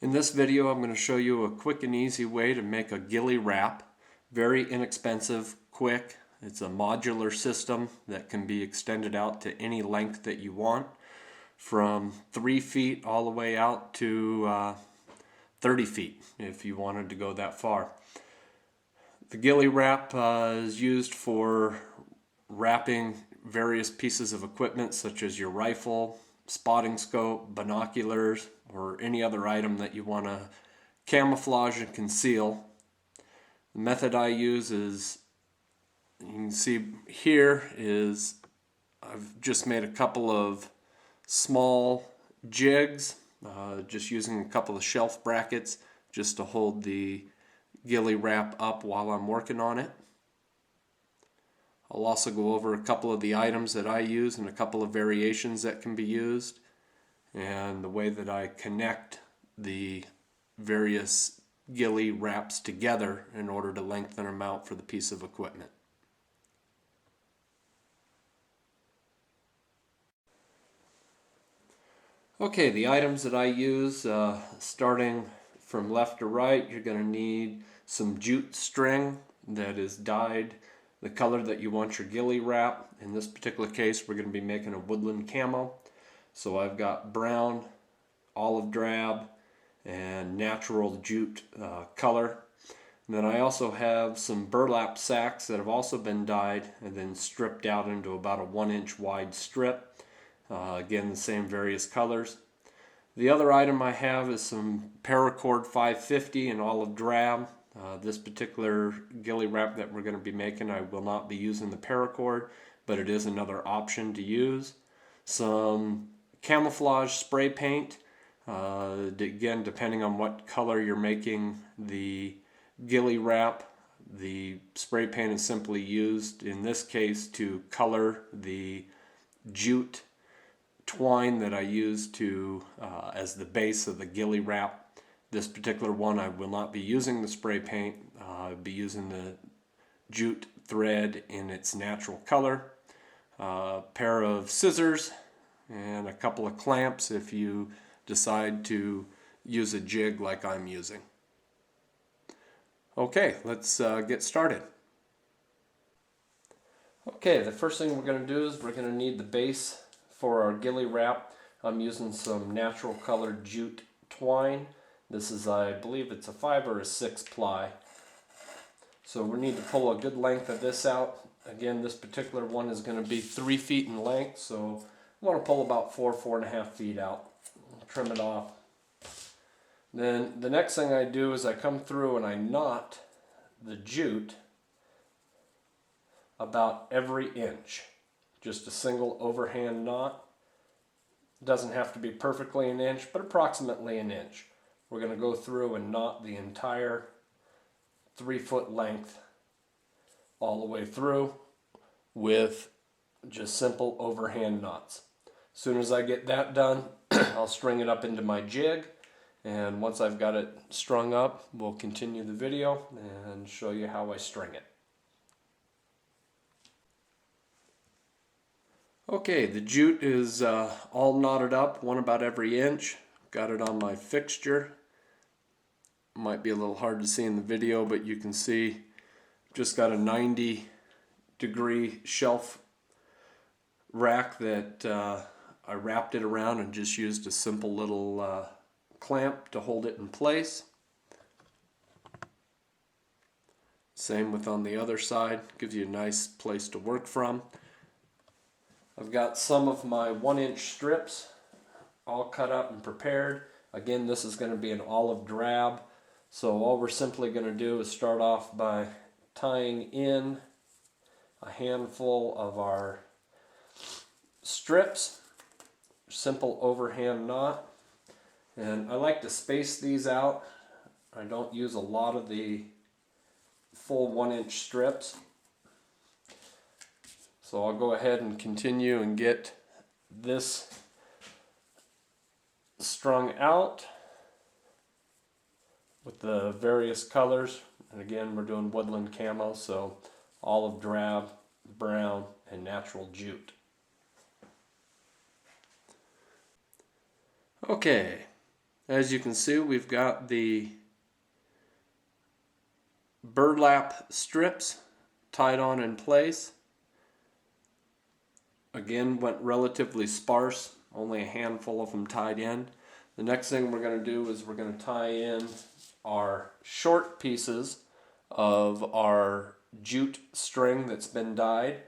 In this video, I'm going to show you a quick and easy way to make a ghillie wrap. Very inexpensive, quick. It's a modular system that can be extended out to any length that you want, from 3 feet all the way out to 30 feet if you wanted to go that far. The ghillie wrap is used for wrapping various pieces of equipment such as your rifle, spotting scope, binoculars, or any other item that you want to camouflage and conceal. The method I use is, you can see here, is I've just made a couple of small jigs, just using a couple of shelf brackets just to hold the ghillie wrap up while I'm working on it. I'll also go over a couple of the items that I use and a couple of variations that can be used, and the way that I connect the various ghillie wraps together in order to lengthen them out for the piece of equipment. Okay, the items that I use, starting from left to right, you're going to need some jute string that is dyed the color that you want your ghillie wrap. In this particular case, we're going to be making a woodland camo. So I've got brown, olive drab, and natural jute color. And then I also have some burlap sacks that have also been dyed and then stripped out into about a 1-inch wide strip. Again, the same various colors. The other item I have is some paracord 550 in olive drab. This particular ghillie wrap that we're going to be making, I will not be using the paracord, but it is another option to use. Some camouflage spray paint, again depending on what color you're making the ghillie wrap. The spray paint is simply used in this case to color the jute twine that I use to as the base of the ghillie wrap. This particular one, I will not be using the spray paint. I'll be using the jute thread in its natural color. A pair of scissors and a couple of clamps if you decide to use a jig like I'm using. Okay, let's get started. Okay, the first thing we're going to do is we're going to need the base for our ghillie wrap. I'm using some natural colored jute twine. This is, I believe it's a 5 or a 6 ply. So we need to pull a good length of this out. Again, this particular one is going to be 3 feet in length, so I want to pull about 4.5 feet out. Trim it off. Then the next thing I do is I come through and I knot the jute about every inch. Just a single overhand knot. Doesn't have to be perfectly an inch, but approximately an inch. We're going to go through and knot the entire 3-foot length all the way through with just simple overhand knots. As soon as I get that done, I'll string it up into my jig, and once I've got it strung up, we'll continue the video and show you how I string it. Okay, the jute is all knotted up, one about every inch. Got it on my fixture. Might be a little hard to see in the video, but you can see just got a 90-degree shelf rack that I wrapped it around and just used a simple little clamp to hold it in place. Same with on the other side, gives you a nice place to work from. I've got some of my 1-inch strips all cut up and prepared. Again, this is going to be an olive drab. So all we're simply going to do is start off by tying in a handful of our strips. Simple overhand knot. And I like to space these out. I don't use a lot of the full 1-inch strips. So I'll go ahead and continue and get this strung out with the various colors. And again, we're doing woodland camo, so olive drab, brown, and natural jute. Okay, As you can see, we've got the burlap strips tied on in place. Again, went relatively sparse, only a handful of them tied in. The next thing we're going to do is we're going to tie in our short pieces of our jute string that's been dyed.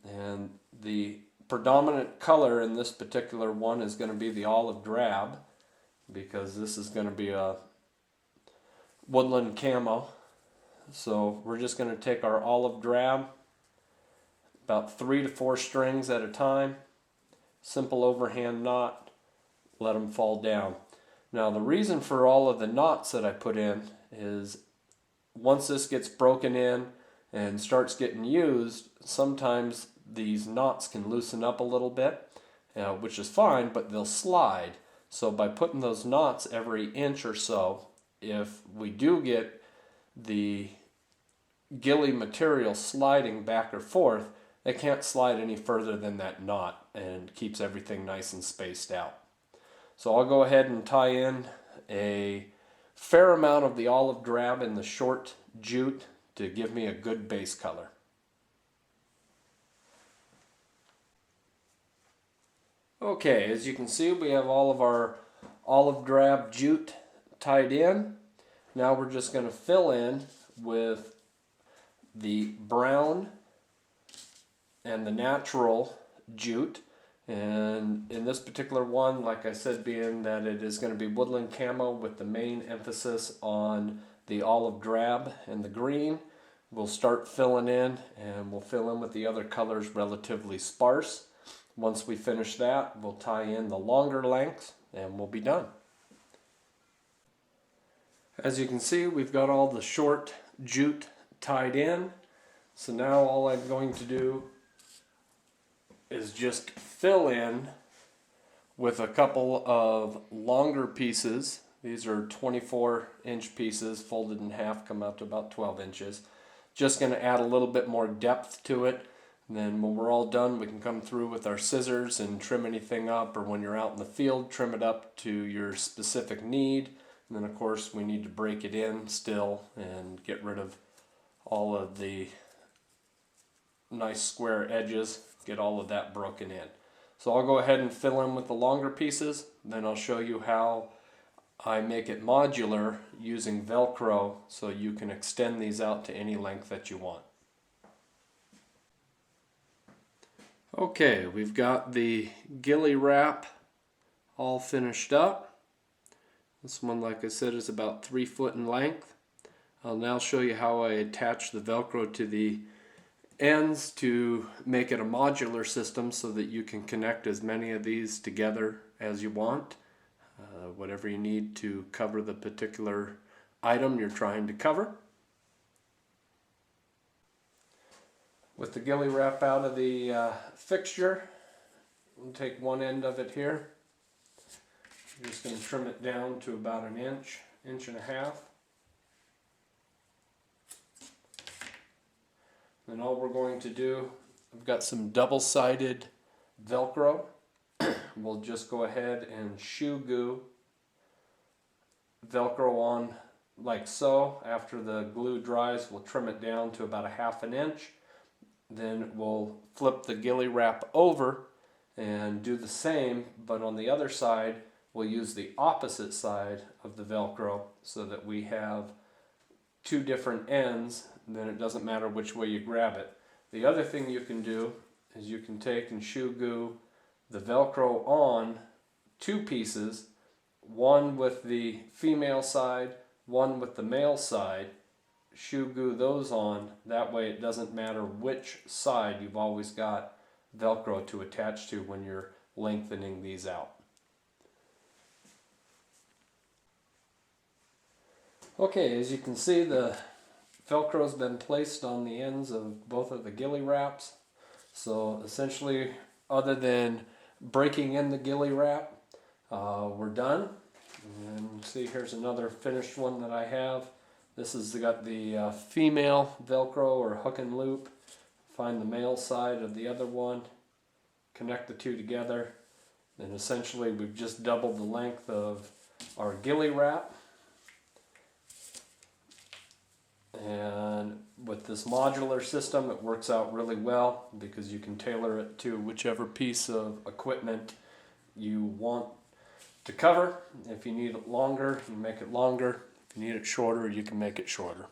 And the predominant color in this particular one is going to be the olive drab, because this is going to be a woodland camo. So we're just going to take our olive drab, about 3 to 4 strings at a time, simple overhand knot, let them fall down. Now the reason for all of the knots that I put in is once this gets broken in and starts getting used, sometimes these knots can loosen up a little bit, which is fine, but they'll slide. So by putting those knots every inch or so, if we do get the ghillie material sliding back or forth, they can't slide any further than that knot, and keeps everything nice and spaced out. So I'll go ahead and tie in a fair amount of the olive drab in the short jute to give me a good base color. Okay, as you can see, we have all of our olive drab jute tied in. Now we're just going to fill in with the brown and the natural jute. And in this particular one, like I said, being that it is going to be woodland camo with the main emphasis on the olive drab and the green, we'll start filling in, and we'll fill in with the other colors relatively sparse. Once we finish that, we'll tie in the longer lengths and we'll be done. As you can see, we've got all the short jute tied in. So now all I'm going to do is just fill in with a couple of longer pieces. These are 24-inch pieces, folded in half, come out to about 12 inches. Just going to add a little bit more depth to it. And then when we're all done, we can come through with our scissors and trim anything up, or when you're out in the field, trim it up to your specific need. And then of course we need to break it in still and get rid of all of the nice square edges, get all of that broken in. So I'll go ahead and fill in with the longer pieces, then I'll show you how I make it modular using Velcro, so you can extend these out to any length that you want. Okay, we've got the ghillie wrap all finished up. This one, like I said, is about 3 foot in length. I'll now show you how I attach the Velcro to the ends to make it a modular system so that you can connect as many of these together as you want. Whatever you need to cover the particular item you're trying to cover. With the ghillie wrap out of the fixture, we'll take one end of it here. I'm just going to trim it down to about an inch, inch and a half. Then all we're going to do, I've got some double-sided Velcro. We'll just go ahead and shoe glue Velcro on like so. After the glue dries, we'll trim it down to about 1/2 inch. Then we'll flip the ghillie wrap over and do the same, but on the other side we'll use the opposite side of the Velcro so that we have 2 different ends, and then it doesn't matter which way you grab it. The other thing you can do is you can take and shoe glue the Velcro on 2 pieces, one with the female side, one with the male side. Shoe glue those on, that way it doesn't matter which side, you've always got Velcro to attach to when you're lengthening these out. Okay, as you can see, the Velcro's been placed on the ends of both of the ghillie wraps. So essentially, other than breaking in the ghillie wrap, we're done. And see, here's another finished one that I have. This has got the female Velcro or hook and loop. Find the male side of the other one, connect the two together, and essentially we've just doubled the length of our ghillie wrap. And with this modular system, it works out really well because you can tailor it to whichever piece of equipment you want to cover. If you need it longer, you make it longer. If you need it shorter, you can make it shorter.